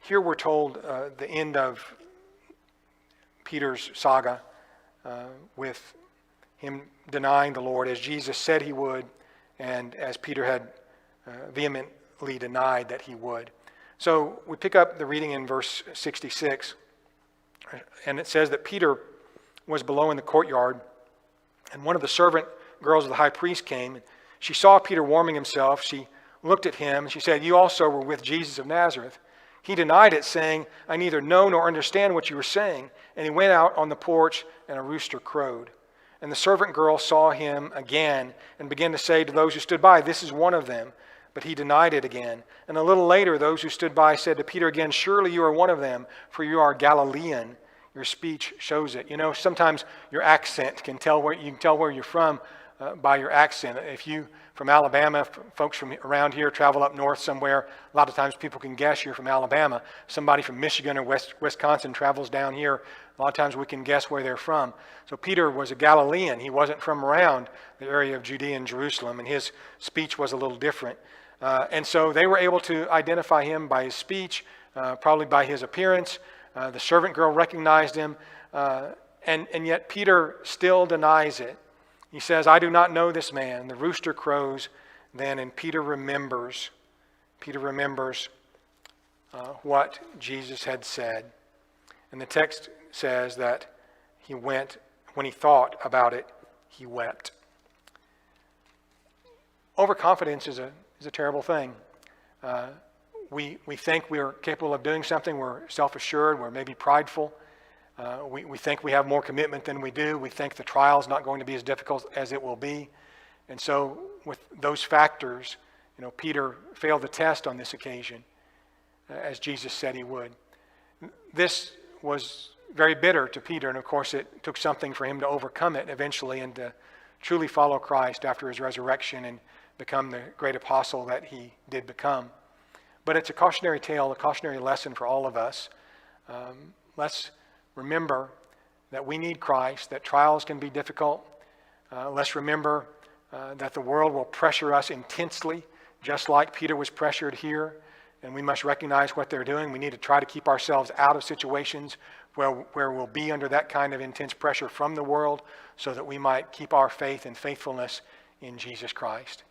here we're told the end of Peter's saga with him denying the Lord as Jesus said he would, and as Peter had vehemently denied that he would. So we pick up the reading in verse 66, and it says that Peter was below in the courtyard, and one of the servant girls of the high priest came. She saw Peter warming himself. She looked at him, and she said, "You also were with Jesus of Nazareth." He denied it, saying, "I neither know nor understand what you are saying." And he went out on the porch, and a rooster crowed. And the servant girl saw him again and began to say to those who stood by, "This is one of them." But he denied it again. And a little later, those who stood by said to Peter again, "Surely you are one of them, for you are Galilean. Your speech shows it." You know, sometimes your accent can tell where you're from by your accent. If you from Alabama, folks from around here travel up north somewhere, a lot of times people can guess you're from Alabama. Somebody from Michigan or Wisconsin travels down here. A lot of times we can guess where they're from. So Peter was a Galilean. He wasn't from around the area of Judea and Jerusalem, and his speech was a little different. And so they were able to identify him by his speech, probably by his appearance. The servant girl recognized him, and yet Peter still denies it. He says, "I do not know this man." The rooster crows then, and Peter remembers what Jesus had said. And the text says that he went, when he thought about it, he wept. Overconfidence is a terrible thing. We think we're capable of doing something. We're self-assured. We're maybe prideful. We think we have more commitment than we do. We think the trial is not going to be as difficult as it will be. And so with those factors, Peter failed the test on this occasion, as Jesus said he would. This was very bitter to Peter, and of course it took something for him to overcome it eventually and to truly follow Christ after his resurrection and become the great apostle that he did become. But it's a cautionary tale, a cautionary lesson for all of us. Let's remember that we need Christ, that trials can be difficult. Let's remember that the world will pressure us intensely, just like Peter was pressured here. And we must recognize what they're doing. We need to try to keep ourselves out of situations where we'll be under that kind of intense pressure from the world so that we might keep our faith and faithfulness in Jesus Christ.